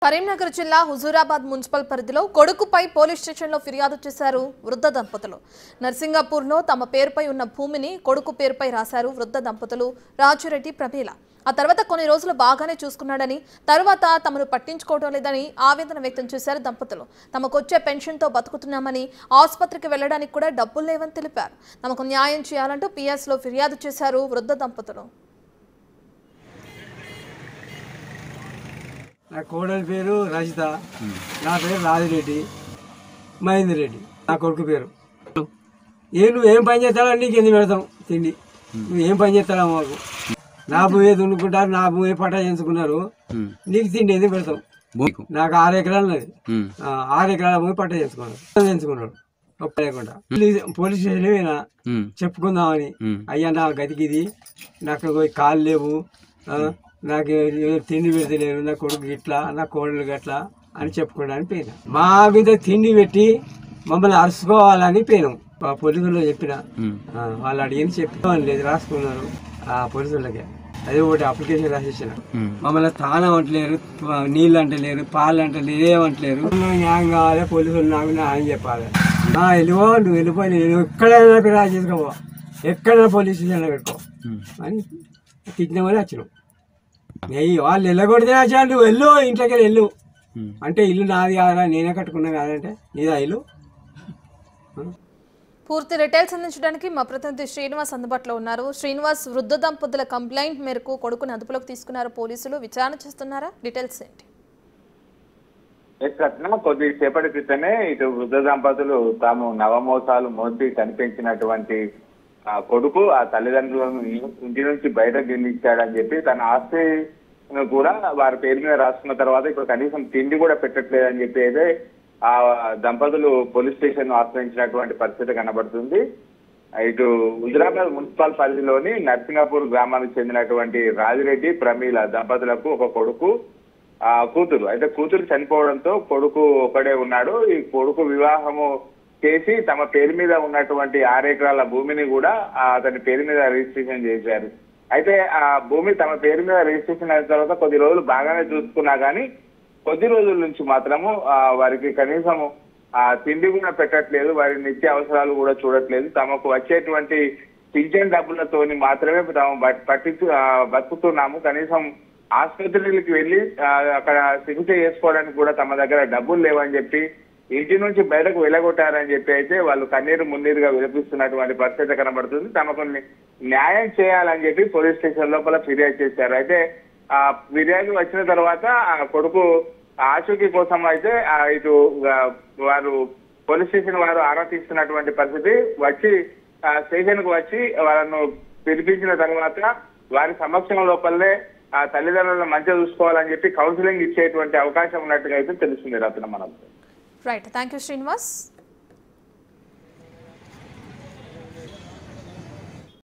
కరీంనగర్ జిల్లా హుజూరాబాద్ మున్సిపల్ పరిధిలో కొడుకుపై పోలీస్ స్టేషన్లో ఫిర్యాదు చేశారు వృద్ధ దంపతులు. నర్సింగాపూర్లో తమ పేరుపై ఉన్న భూమిని కొడుకు పేరుపై రాశారు వృద్ధ దంపతులు రాజురెడ్డి ప్రమీల. ఆ తర్వాత కొన్ని రోజులు బాగానే చూసుకున్నాడని, తర్వాత తమను పట్టించుకోవడం లేదని ఆవేదన వ్యక్తం చేశారు దంపతులు. తమకొచ్చే పెన్షన్తో బతుకుతున్నామని, ఆసుపత్రికి వెళ్లడానికి కూడా డబ్బులు లేవని తెలిపారు. తమకు న్యాయం చేయాలంటూ పిఎస్లో ఫిర్యాదు చేశారు వృద్ధ దంపతులు. నా కోడలి పేరు రజిత, నా పేరు రాజిరెడ్డి మహేందర్ రెడ్డి, నా కొడుకు పేరు. నువ్వేం పని చేస్తాడో నీకు ఎందుకు పెడతాం తిండి, నువ్వేం పని చేస్తాడా మాకు, నా భూమి దున్నుకుంటారు, నా భూమి పట్టా చేసుకున్నారు, నీకు తిండి ఎందుకు పెడతాం. నాకు 6 ఎకరాలు ఉన్నది, 6 ఎకరాల భూమి పట్టా చేసుకున్నాడు ఒక్క లేకుండా. పోలీస్ స్టేషన్ పోయినా చెప్పుకుందామని, అయ్యా నా గతికి ఇది, నాకు కాళ్ళు లేవు, నాకు తిండి పెడతలేరు, నా కొడుకు ఇట్లా, నా కోడలు గట్లా అని చెప్పుకోవడానికి పోయినా. మా మీద తిండి పెట్టి మమ్మల్ని అరుచుకోవాలని పోయినాం. పోలీసుల్లో చెప్పిన వాళ్ళు అడిగింది చెప్తామని లేదు, రాసుకున్నారు ఆ పోలీసులకే. అదే ఒకటి అప్లికేషన్ రాసేసిన. మమ్మల్ని తానం అంటలేరు, నీళ్ళు అంటలేరు, పాలు అంటలేరు, ఏమంటలేరు. న్యాయం కావాలి, పోలీసులు నాకు న్యాయం చెప్పాలి. వెళ్ళిపో, నువ్వు వెళ్ళిపోయి, నేను ఎక్కడైనా ఫిర్యాదు చేసుకోవా, ఎక్కడైనా పోలీస్ స్టేషన్లో పెట్టుకో అని తిట్టినామని వచ్చినాం. వాళ్ళు వెళ్ళకూడదే వచ్చా, నువ్వు వెళ్ళు, ఇంట్లోకి వెళ్ళు అంటే, ఇల్లు నాది కాదా, నేనే కట్టుకున్నా కాదంటే నీదా ఇల్లు. పూర్తి డీటెయిల్స్ అందించడానికి మా ప్రతినిధి శ్రీనివాస్ అందుబాటులో ఉన్నారు. శ్రీనివాస్, వృద్ధ దంపతుల కంప్లైంట్ మేరకు కొడుకుని అదుపులోకి తీసుకున్నారు పోలీసులు, విచారణ చేస్తున్నారా? డీటెయిల్స్ ఏంటి? కొద్దిసేపటి క్రితమే ఇటు వృద్ధ దంపతులు తాము నవమోసాలు మోసి కనిపించినటువంటి కొడుకు ఆ తల్లిదండ్రులను ఇంటి నుంచి బయటకు గెలిచాడని చెప్పి తన ఆస్తి కూడా వారి పేరు మీద రాసుకున్న తర్వాత ఇప్పుడు కనీసం తిండి కూడా పెట్టట్లేదని చెప్పి అయితే ఆ దంపతులు పోలీస్ స్టేషన్ ఆశ్రయించినటువంటి పరిస్థితి కనబడుతుంది. ఇటు హుజూరాబాద్ మున్సిపల్ పరిధిలోని నర్సింగాపూర్ గ్రామానికి చెందినటువంటి రాజిరెడ్డి ప్రమీల దంపతులకు ఒక కొడుకు కూతురు. అయితే కూతురు చనిపోవడంతో కొడుకు ఒకడే ఉన్నాడు. ఈ కొడుకు వివాహము చేసి తమ పేరు మీద ఉన్నటువంటి 6 ఎకరాల భూమిని కూడా అతని పేరు మీద రిజిస్ట్రేషన్ చేశారు. అయితే ఆ భూమి తమ పేరు మీద రిజిస్ట్రేషన్ అయిన తర్వాత కొద్ది రోజులు బాగానే చూసుకున్నా కానీ కొద్ది రోజుల నుంచి మాత్రము వారికి కనీసం తిండి కూడా పెట్టట్లేదు, వారి నిత్య అవసరాలు కూడా చూడట్లేదు. తమకు వచ్చేటువంటి పింఛన్ డబ్బులతోని మాత్రమే తాము బతుకుతున్నాము. కనీసం ఆసుపత్రికి వెళ్ళి అక్కడ చికిత్స చేసుకోవడానికి కూడా తమ దగ్గర డబ్బులు లేవని చెప్పి ఇంటి నుంచి బయటకు వెళ్ళగొట్టారని చెప్పి అయితే వాళ్ళు కన్నీరు మున్నీరుగా విలపిస్తున్నటువంటి పరిస్థితి కనబడుతుంది. తమకు న్యాయం చేయాలని చెప్పి పోలీస్ స్టేషన్ లోపల ఫిర్యాదు చేశారు. అయితే ఆ ఫిర్యాదు వచ్చిన తర్వాత ఆ కొడుకు ఆచూకీ కోసం అయితే ఇటు వారు పోలీస్ స్టేషన్ వారు ఆరా తీస్తున్నటువంటి పరిస్థితి. వచ్చి స్టేషన్ కు వచ్చి వాళ్ళను పిలిపించిన తర్వాత వారి సమక్షం లోపలనే ఆ తల్లిదండ్రులను మంచిగా చూసుకోవాలని చెప్పి కౌన్సిలింగ్ ఇచ్చేటువంటి అవకాశం ఉన్నట్టుగా అయితే తెలుస్తుంది రత్న మనకు. Right, thank you Srinivas.